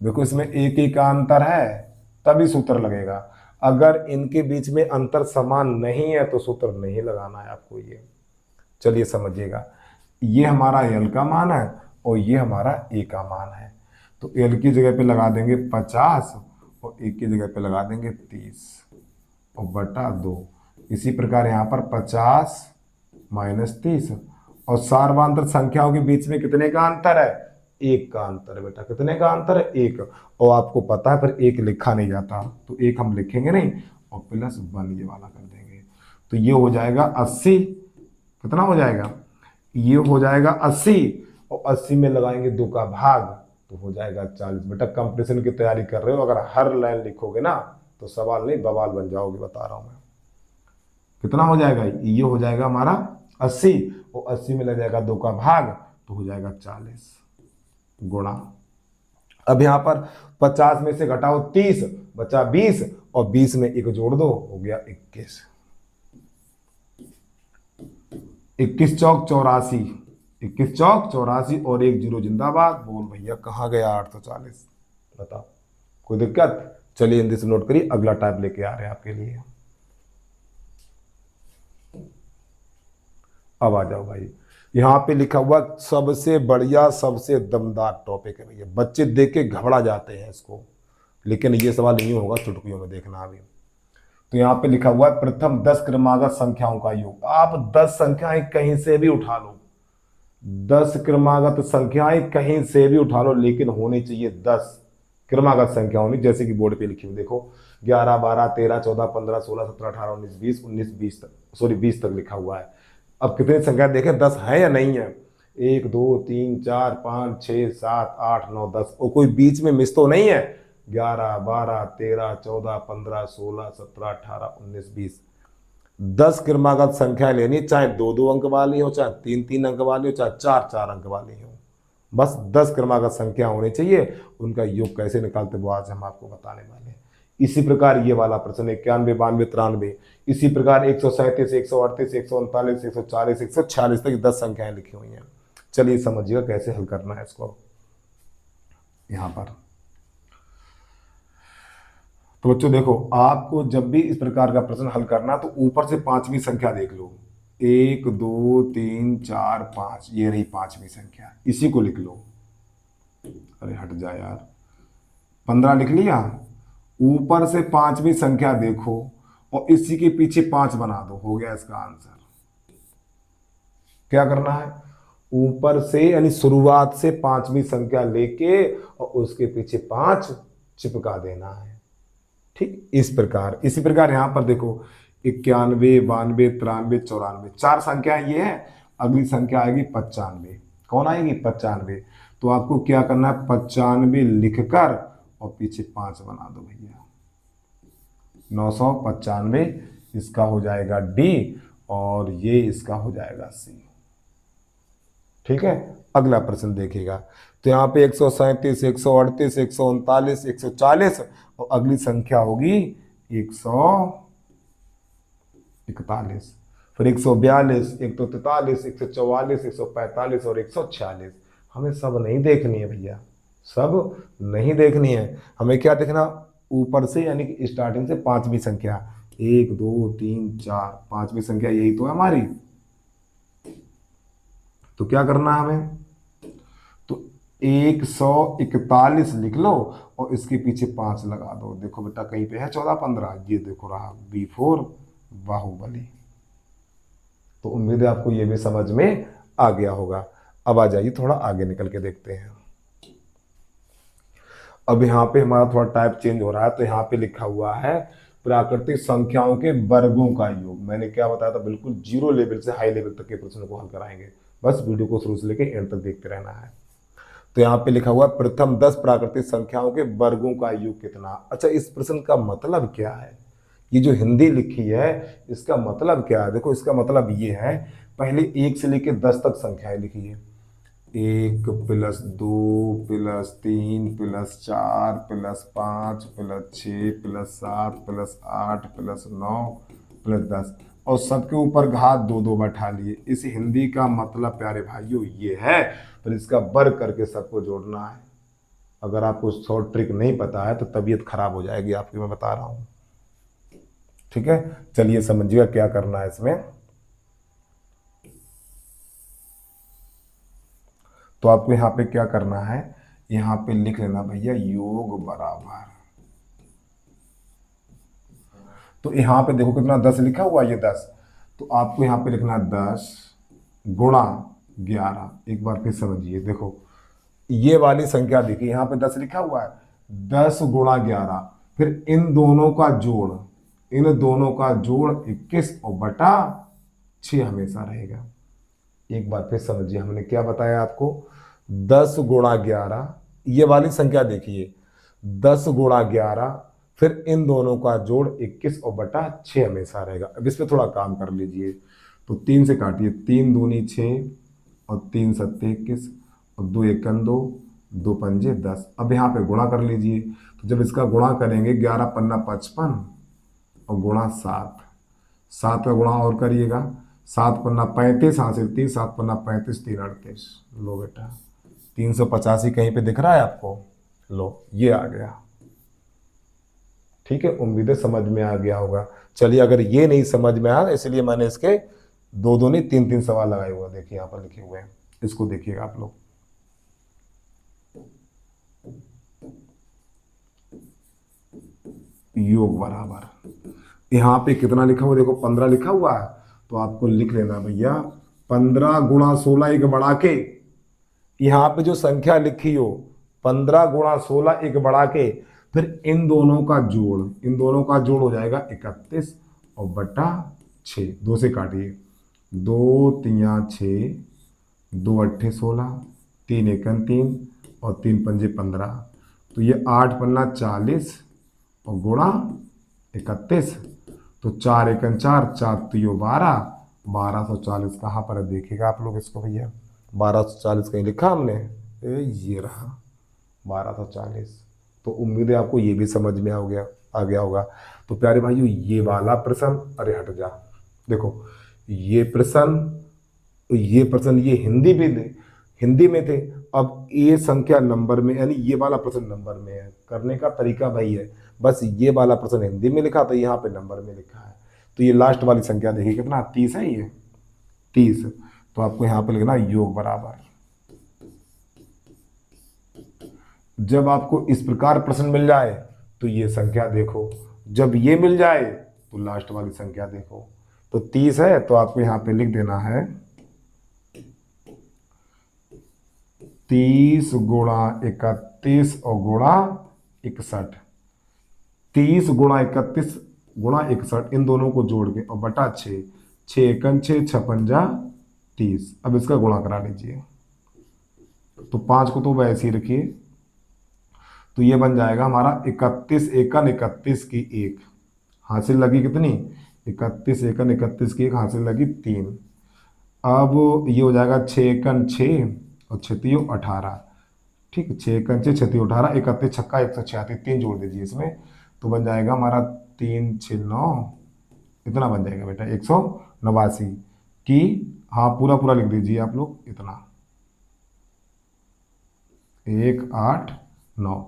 देखो इसमें एक ही का अंतर है तभी सूत्र लगेगा, अगर इनके बीच में अंतर समान नहीं है तो सूत्र नहीं लगाना है आपको ये। चलिए समझिएगा, ये हमारा एल का मान है और ये हमारा ए का मान है, तो एल की जगह पे लगा देंगे 50 और 1 की जगह पे लगा देंगे 30 और बटा 2। इसी प्रकार यहाँ पर 50 माइनस 30 और सार्वधातुक संख्याओं के बीच में कितने का अंतर है? 1 का अंतर है बेटा। कितने का अंतर है? 1। और आपको पता है पर 1 लिखा नहीं जाता, तो 1 हम लिखेंगे नहीं और प्लस 1 ये वाला कर देंगे। तो ये हो जाएगा 80। कितना हो जाएगा? ये हो जाएगा 80 और 80 में लगाएंगे 2 का भाग तो हो जाएगा 40। बेटा कंपटीशन की तैयारी कर रहे हो, अगर हर लाइन लिखोगे ना तो सवाल नहीं बवाल बन जाओगे, बता रहा हूं मैं। कितना हो जाएगा? ये हो जाएगा हमारा 80 और 80 में लग जाएगा 2 का भाग तो हो जाएगा 40 गुणा। अब यहां पर 50 में से घटाओ 30 बचा 20 और 20 में 1 जोड़ दो हो गया 21। 21 चौक 84, 21 चौक 84 और 1 जीरो जिंदाबाद। बोल भैया कहाँ गया 840? बताओ, कोई दिक्कत? चलिए हिंदी से नोट करिए, अगला टाइप लेके आ रहे हैं आपके लिए। अब आ जाओ भाई, यहाँ पे लिखा हुआ सबसे बढ़िया सबसे दमदार टॉपिक है भैया। बच्चे देख के घबरा जाते हैं इसको, लेकिन ये सवाल नहीं होगा, चुटकियों में देखना अभी। तो यहाँ पे लिखा हुआ है प्रथम 10 क्रमागत संख्याओं का योग। आप 10 संख्याएं कहीं से भी उठा लो, 10 क्रमागत संख्याएं कहीं से भी उठा लो, लेकिन होनी चाहिए 10 क्रमागत संख्या होनी, जैसे कि बोर्ड पे लिखी हुई देखो 11 12 13 14 15 16 17 18 19 20 19 20 तक, सॉरी 20 तक लिखा हुआ है। अब कितनी संख्या देखें 10 है या नहीं है? 1 2 3 4 5 6 7 8 9 10 और कोई बीच में मिस तो नहीं है? 11 12 13 14 15 16 17 18 19 20। 10 क्रमागत संख्या लेनी, चाहे 2 अंक वाली हो, चाहे 3 अंक वाली हो, चाहे 4 अंक वाली हो, बस 10 क्रमागत संख्या होनी चाहिए। उनका योग कैसे निकालते वो आज हम आपको बताने वाले हैं। इसी प्रकार ये वाला प्रश्न 91 92 93, इसी प्रकार 137 138 139 140 146 तक 10 संख्याएं लिखी हुई हैं। चलिए समझिएगा कैसे हल करना है इसको। यहां पर तो बच्चों देखो, आपको जब भी इस प्रकार का प्रश्न हल करना तो ऊपर से 5वीं संख्या देख लो, 1 2 3 4 5, ये रही 5वीं संख्या, इसी को लिख लो। अरे हट जा यार, 15 लिख लिया। ऊपर से 5वीं संख्या देखो और इसी के पीछे 5 बना दो, हो गया इसका आंसर। क्या करना है? ऊपर से यानी शुरुआत से 5वीं संख्या लेके और उसके पीछे 5 चिपका देना है। ठीक इस प्रकार, इसी प्रकार यहां पर देखो 91 92 93 94, 4 संख्या ये है। अगली संख्या आएगी 95। कौन आएगी? 95। तो आपको क्या करना है? 95 लिखकर और पीछे 5 बना दो भैया, 995। इसका हो जाएगा डी और ये इसका हो जाएगा सी। ठीक है, अगला प्रश्न देखिएगा। तो यहाँ पे 137 138 139 140 और अगली संख्या होगी 141, फिर 142 143 144 145 और 146। हमें सब नहीं देखनी है भैया, सब नहीं देखनी है। हमें क्या देखना? ऊपर से यानी कि स्टार्टिंग से 5वीं संख्या, 1 2 3 4, 5वीं संख्या यही तो है हमारी। तो क्या करना है हमें? तो 141 लिख लो और इसके पीछे 5 लगा दो। देखो बेटा कहीं पे है 14 15, ये देखो रहा B4 बाहुबली। तो उम्मीद है आपको ये भी समझ में आ गया होगा। अब आ जाइए थोड़ा आगे निकल के देखते हैं। अब यहाँ पे हमारा थोड़ा टाइप चेंज हो रहा है। तो यहाँ पे लिखा हुआ है प्राकृतिक संख्याओं के वर्गों का योग। मैंने क्या बताया था, बिल्कुल 0 लेवल से हाई लेवल तक के प्रश्नों को हल कराएंगे। बस वीडियो को शुरू से लेकर एंड तक देखते रहना है। तो यहाँ पे लिखा हुआ प्रथम 10 प्राकृतिक संख्याओं के वर्गों का योग कितना। अच्छा, इस प्रश्न का मतलब क्या है? ये जो हिंदी लिखी है इसका मतलब क्या है? देखो इसका मतलब ये है, पहले 1 से लेकर 10 तक संख्याएं लिखी है। 1 + 2 + 3 + 4 + 5 + 6 + 7 + 8 + 9 + 10 और सबके ऊपर घात 2 2 बैठा लिए। इस हिंदी का मतलब प्यारे भाइयों ये है, फिर इसका वर्ग करके सबको जोड़ना है। अगर आपको शॉर्ट ट्रिक नहीं पता है तो तबीयत खराब हो जाएगी आपकी, मैं बता रहा हूँ। ठीक है, चलिए समझिएगा क्या करना है इसमें। तो आपको यहाँ पे क्या करना है, यहाँ पे लिख लेना भैया योग बराबर तो यहाँ पे देखो कितना 10 लिखा हुआ है, ये 10, तो आपको यहाँ पे लिखना 10 गुणा 11। एक बार फिर समझिए, देखो ये वाली संख्या देखिए, यहाँ पे 10 लिखा हुआ है, 10 गुणा 11, फिर इन दोनों का जोड़, इन दोनों का जोड़ 21 और बटा 6 हमेशा रहेगा। एक बार फिर समझिए, हमने क्या बताया आपको, 10 गुणा 11, ये वाली संख्या देखिए, 10 गुणा 11, फिर इन दोनों का जोड़ 21 और बटा 6 हमेशा रहेगा। अब इस पे थोड़ा काम कर लीजिए, तो 3 से काटिए, 3 दूनी 6 और 3 सत्ते 21 और 2 एकन 2, 2 पंजे 10। अब यहाँ पे गुणा कर लीजिए, तो जब इसका गुणा करेंगे 11 पन्ना 55 और गुणा 7, 7 का गुणा और करिएगा, 7 पन्ना 35 हासिल 30, 7 पन्ना 35 3 38। लो बेटा 385 कहीं पे दिख रहा है आपको, लो ये आ गया। ठीक है, उम्मीद है समझ में आ गया होगा। चलिए, अगर ये नहीं समझ में आया, इसलिए मैंने इसके 2 नहीं 3 सवाल लगाए हुए, देखिए यहाँ पर लिखे हुए हैं, इसको देखिएगा आप लोग। योग बराबर, यहाँ पे कितना लिखा हुआ देखो, 15 लिखा हुआ है, तो आपको लिख लेना भैया 15 गुणा 16 एक बढ़ा के, यहाँ पे जो संख्या लिखी हो 15 गुणा 16 एक बढ़ा के, फिर इन दोनों का जोड़, इन दोनों का जोड़ हो जाएगा 31 और बटा 6। 2 से काटिए, 2 तिया 6, 2 अट्ठे 16, 3 एकन 3 और 3 पंजे 15, तो ये 8 पन्ना 40 और गुणा 31, तो 4 एकन 4, 4 तियो 12, 1240 कहाँ पर है देखिएगा आप लोग इसको भैया, 1240 कहीं लिखा हमने, ये रहा 1240। तो उम्मीद है आपको ये भी समझ में आ गया होगा। तो प्यारे भाइयों, ये वाला प्रश्न, अरे हट जा, देखो ये प्रश्न, ये हिंदी में थे। अब ये संख्या नंबर में, यानी ये वाला प्रश्न नंबर में है, करने का तरीका भाई है, बस ये वाला प्रश्न हिंदी में लिखा था, यहाँ पे नंबर में लिखा है। तो ये लास्ट वाली संख्या देखिए कितना 30 है, ये 30, तो आपको यहाँ पे लिखना योग बराबर। जब आपको इस प्रकार प्रश्न मिल जाए तो ये संख्या देखो, जब ये मिल जाए तो लास्ट वाली संख्या देखो। तो 30 है तो आपको यहाँ पे लिख देना है 30 गुणा 31 और गुणा 61, 30 गुणा 31 गुणा 61, इन दोनों को जोड़ के और बटा 6, 6 एकन 6, 6 पंजा 30। अब इसका गुणा करा लीजिए, तो 5 को तो वैसे ही रखिए, तो ये बन जाएगा हमारा 31 एकन 31 की 1 हासिल लगी कितनी, 31 एकन 31 की 1 हासिल लगी 3। अब ये हो जाएगा 6 एकन 6 और 6 तियो 18, ठीक है, 6 एकन 6, 6 तियो 18, 31 छक्का 186, 3 जोड़ दीजिए इसमें, तो बन जाएगा हमारा 3 6 9, इतना बन जाएगा बेटा 189 की, हाँ पूरा पूरा लिख दीजिए आप लोग, इतना 189।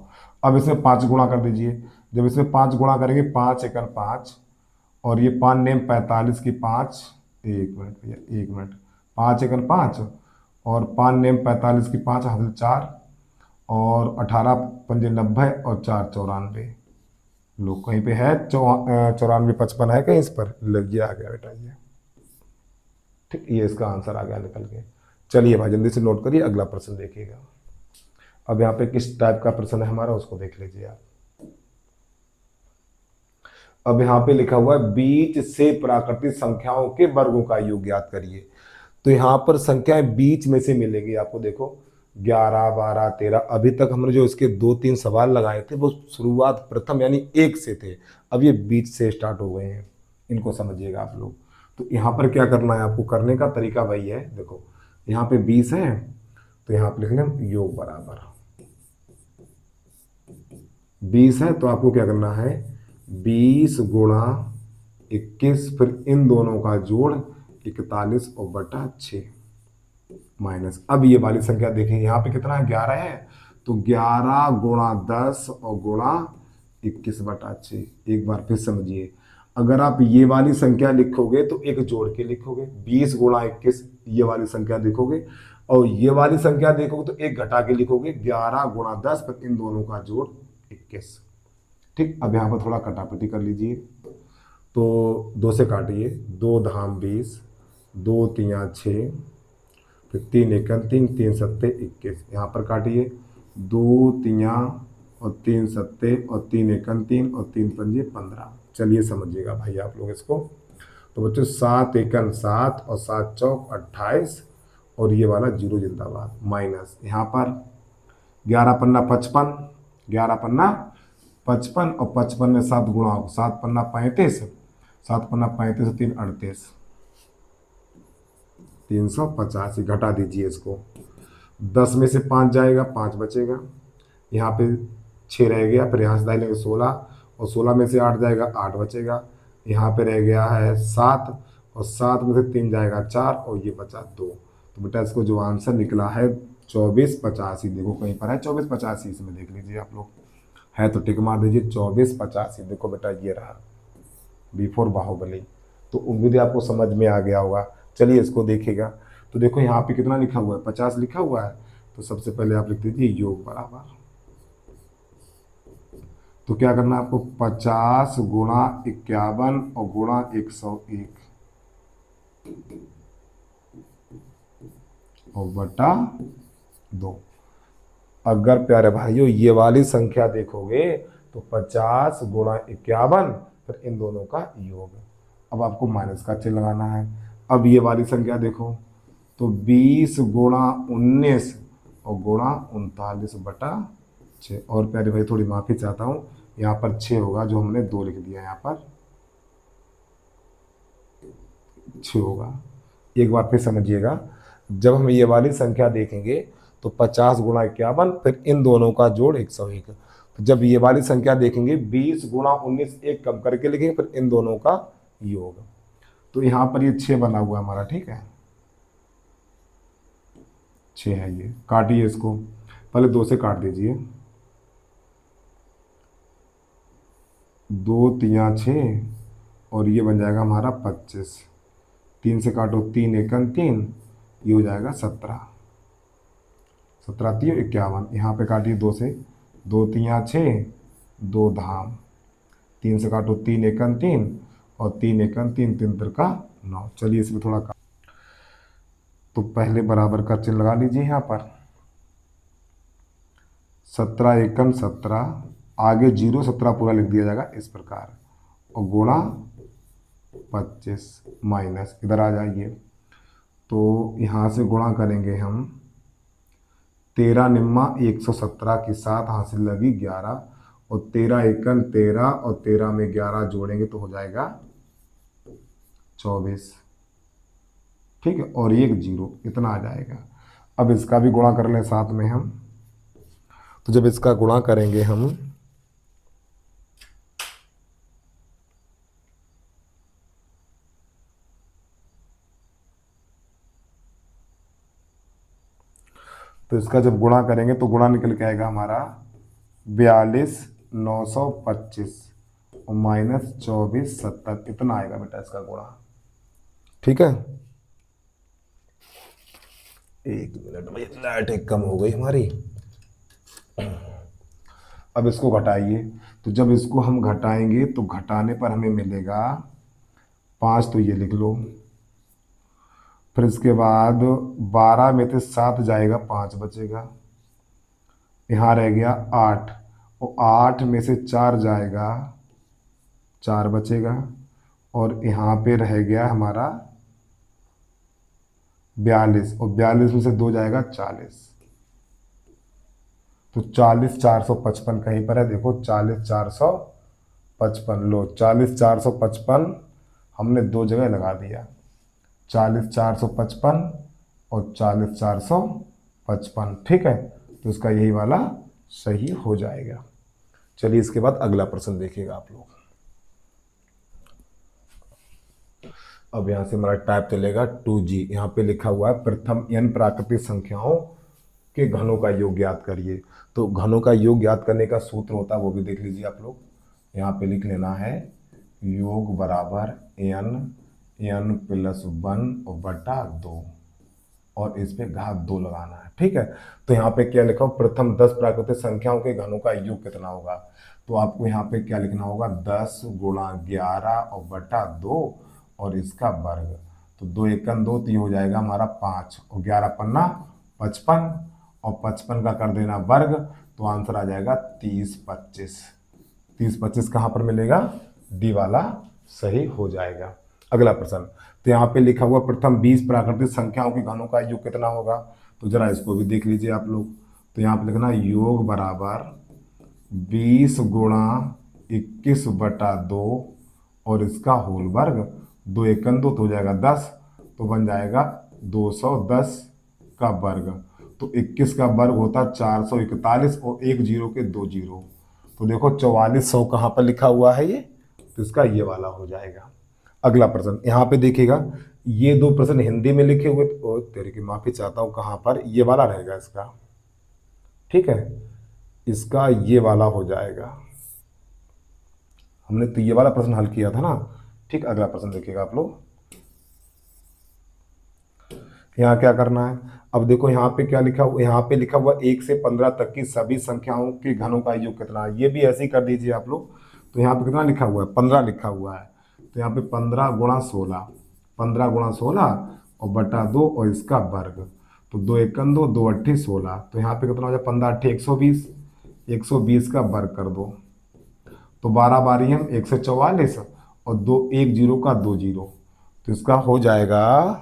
अब इसमें 5 गुणा कर दीजिए, जब इसमें 5 गुणा करेंगे 5 एकन 5 और ये 5 नेम 45 की 5, 1 मिनट भैया 1 मिनट, 5 एकन 5 और 5 नेम 45 की 5 हासिल 4 और 18 पंजे 90 और 4 94। लोग कहीं पे है 94 55 है कहीं, इस पर लग गया, आ गया बेटा ये, ठीक, ये इसका आंसर आ गया निकल के। चलिए भाई जल्दी से नोट करिए, अगला प्रश्न देखिएगा। अब यहाँ पे किस टाइप का प्रश्न है हमारा, उसको देख लीजिए आप। अब यहाँ पे लिखा हुआ है बीच से प्राकृतिक संख्याओं के वर्गों का योग ज्ञात करिए। तो यहाँ पर संख्याएं बीच में से मिलेगी आपको, देखो 11 12 13, अभी तक हमने जो इसके 2-3 सवाल लगाए थे वो शुरुआत प्रथम यानी 1 से थे, अब ये बीच से स्टार्ट हो गए हैं, इनको समझिएगा आप लोग। तो यहाँ पर क्या करना है आपको, करने का तरीका वही है, देखो यहाँ पे 20 है तो यहाँ पे लिख लें योग बराबर 20 है, तो आपको क्या करना है 20 गुणा 21, फिर इन दोनों का जोड़ 41 और बटा 6 माइनस, अब ये वाली संख्या देखें यहाँ पे कितना है 11 है, तो 11 गुणा 10 और गुणा 21 बटा 6। एक बार फिर समझिए, अगर आप ये वाली संख्या लिखोगे तो एक जोड़ के लिखोगे, 20 गुणा 21 ये वाली संख्या देखोगे, और ये वाली संख्या देखोगे तो एक घटा के लिखोगे 11 गुणा 10, फिर इन दोनों का जोड़ 21। ठीक, अब यहाँ पर थोड़ा कटापटी कर लीजिए, तो 2 से काटिए, 2 धाम 20, 2 तियाँ 6, फिर 3 एकम 3, 3 सत्ते 21। यहाँ पर काटिए, 2 तियाँ और 3 सत्ते और 3 एकम 3 और 3 पंजे 15। चलिए समझिएगा भाई आप लोग इसको। तो बच्चों 7 एकम 7 और 7 चौक 28 और ये वाला जीरो जिंदाबाद, माइनस यहाँ पर 11 पन्ना 55, 11 पन्ना 55 और 55 में 7 गुणा हो, 7 पन्ना 35, 7 पन्ना 35 और 3 38, 385। घटा दीजिए इसको, 10 में से 5 जाएगा, 5 बचेगा, यहाँ पे 6 रह गया, फिर यहाँ से डालेंगे 16 और 16 में से 8 जाएगा, 8 बचेगा, यहाँ पे रह गया है 7 और 7 में से 3 जाएगा 4 और ये बचा 2। तो बेटा इसको जो आंसर निकला है 2485। देखो कहीं पर है 2485, इसमें देख लीजिए आप लोग, है तो टिक मार दीजिए 2485। देखो बेटा ये रहा बिफोर बाहुबली। तो उम्मीद है आपको समझ में आ गया होगा। चलिए इसको देखिएगा। तो देखो यहाँ पे कितना लिखा हुआ है, 50 लिखा हुआ है। तो सबसे पहले आप लिख दीजिए योग बराबर, तो क्या करना है आपको, 50 गुणा 51 और गुणा 101 और बटा 2। अगर प्यारे भाइयों ये वाली संख्या देखोगे तो 50 गुणा 51, फिर इन दोनों का योग। अब आपको माइनस का चिन्ह लगाना है। अब ये वाली संख्या देखो तो 20 गुणा 19 और गुणा 39 बटा 6। और प्यारे भाई थोड़ी माफी चाहता हूँ, यहाँ पर 6 होगा, जो हमने 2 लिख दिया, यहाँ पर 6 होगा। एक बार फिर समझिएगा, जब हम ये वाली संख्या देखेंगे तो 50 गुणा 51, फिर इन दोनों का जोड़ 101। तो जब ये वाली संख्या देखेंगे 20 गुणा 19, एक कम करके लिखेंगे, फिर इन दोनों का योग। तो यहाँ पर ये 6 बना हुआ हमारा, ठीक है, 6 है ये। काटिए इसको, पहले 2 से काट दीजिए, 2 तियाँ 6 और ये बन जाएगा हमारा 25। 3 से काटो, 3 एकम 3, ये हो जाएगा 17, 17 3 51। यहाँ पे काटिए 2 से, 2 तियाँ 6, 2 धाम, 3 से काटो, 3 एकम 3 और 3 एकम 3, 3 तिरका 9। चलिए इसमें थोड़ा तो पहले बराबर का चिन्ह लगा लीजिए यहाँ पर, 17 एकम 17, आगे 0 17 पूरा लिख दिया जाएगा इस प्रकार, और गुणा 25 माइनस, इधर आ जाइए। तो यहाँ से गुणा करेंगे हम, 13 निम्मा 117 की 7 हासिल लगी 11 और 13 एकम 13 और 13 में 11 जोड़ेंगे तो हो जाएगा 24, ठीक है, और एक 0, इतना आ जाएगा। अब इसका भी गुणा कर लें साथ में हम। तो जब इसका गुणा करेंगे हम तो इसका जब गुणा करेंगे तो गुणा निकल के आएगा हमारा 42,925 और माइनस 24,70, इतना आएगा बेटा इसका गुणा, ठीक है। एक मिनट में लाइट एक कम हो गई हमारी। अब इसको घटाइए। तो जब इसको हम घटाएंगे तो घटाने पर हमें मिलेगा 5, तो ये लिख लो। फिर इसके बाद 12 में से 7 जाएगा, 5 बचेगा, यहाँ रह गया 8 और 8 में से 4 जाएगा, 4 बचेगा, और यहाँ पे रह गया हमारा 42 और 42 में से 2 जाएगा 40। तो 40,455 कहीं पर है, देखो 40,455, लो 40,455 हमने 2 जगह लगा दिया, 40,455 और 40,455, ठीक है। तो इसका यही वाला सही हो जाएगा। चलिए इसके बाद अगला प्रश्न देखिएगा आप लोग। अब यहाँ से हमारा टाइप चलेगा 2G। यहाँ पे लिखा हुआ है प्रथम n प्राकृतिक संख्याओं के घनों का योग ज्ञात करिए। तो घनों का योग ज्ञात करने का सूत्र होता है, वो भी देख लीजिए आप लोग। यहाँ पे लिख लेना है योग बराबर n n + 1 और बटा 2। और इस पे घात 2 लगाना है। ठीक है, तो यहाँ पे क्या लिखा हो, प्रथम 10 प्राकृतिक संख्याओं के घनों का योग कितना होगा। तो आपको यहाँ पे क्या लिखना होगा, 10 गुणा 11 और बटा 2 और इसका वर्ग। तो 2 एकम 2, तो ये हो जाएगा हमारा 5 और 11 पन्ना 55 और 55 का कर देना वर्ग, तो आंसर आ जाएगा 30 25। 30 25 कहाँ पर मिलेगा, डी वाला सही हो जाएगा। अगला प्रश्न, तो यहाँ पे लिखा हुआ प्रथम 20 प्राकृतिक संख्याओं के घनों का योग कितना होगा। तो जरा इसको भी देख लीजिए आप लोग। तो यहाँ पे लिखना योग बराबर 20 गुणा 21 बटा 2 और इसका होल वर्ग। 2 एकम 2, तो हो जाएगा 10, तो बन जाएगा 210 का वर्ग। तो 21 का वर्ग होता 441 और एक जीरो के 2 जीरो, तो देखो 4400 कहाँ पर लिखा हुआ है ये, तो इसका ये वाला हो जाएगा। अगला प्रश्न, यहाँ पे देखिएगा ये 2 प्रश्न हिंदी में लिखे हुए, तो तेरे की माफी चाहता हूँ, कहाँ पर ये वाला रहेगा इसका। ठीक है, इसका ये वाला हो जाएगा। हमने तो ये वाला प्रश्न हल किया था ना। ठीक, अगला प्रश्न देखिएगा आप लोग। यहाँ क्या करना है, अब देखो यहाँ पे क्या लिखा हुआ, यहाँ पे लिखा हुआ 1 से 15 तक की सभी संख्याओं के घनों का योग कितना है। ये भी ऐसे ही कर दीजिए आप लोग। तो यहाँ पे कितना लिखा हुआ है, 15 लिखा हुआ है। तो यहाँ पे 15 गुणा 16, 15 गुणा 16 और बटा 2 और इसका वर्ग। तो 2 एकम 2, 2 अट्ठी 16, तो यहाँ पे कितना हो जाए, 15 अट्ठी 120, 120 का वर्ग कर दो। तो 12 बारी हम 144 और 2 एक जीरो का 2 जीरो, तो इसका हो जाएगा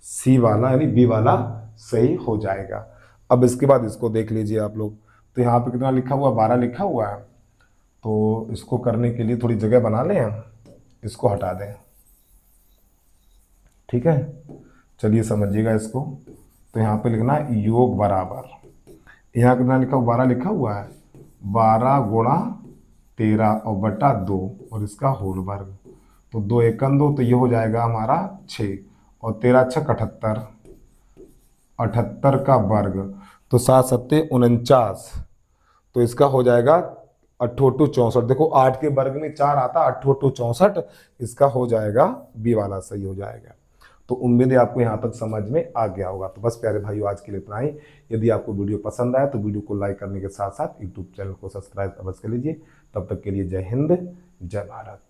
सी वाला यानी बी वाला सही हो जाएगा। अब इसके बाद इसको देख लीजिए आप लोग। तो यहाँ पे कितना लिखा हुआ, 12 लिखा हुआ है। तो इसको करने के लिए थोड़ी जगह बना लें, हम इसको हटा दें। ठीक है, चलिए समझिएगा इसको। तो यहाँ पे लिखना है योग बराबर, यहाँ कितना लिखा हुआ, 12 लिखा हुआ है, 12 गुणा 13 और बटा 2 और इसका होल वर्ग। तो 2 एकम 2, तो ये हो जाएगा हमारा 6 और 13 छक 78, 78 का वर्ग। तो 7 सत्ते 49, तो इसका हो जाएगा 8 64। देखो 8 के वर्ग में 4 आता, 8 64, इसका हो जाएगा बी वाला सही हो जाएगा। तो उम्मीद है आपको यहाँ तक समझ में आ गया होगा। तो बस प्यारे भाइयों, आज के लिए इतना ही। यदि आपको वीडियो पसंद आया तो वीडियो को लाइक करने के साथ साथ यूट्यूब चैनल को सब्सक्राइब अवश्य कर लीजिए। तब तक के लिए जय हिंद, जय भारत।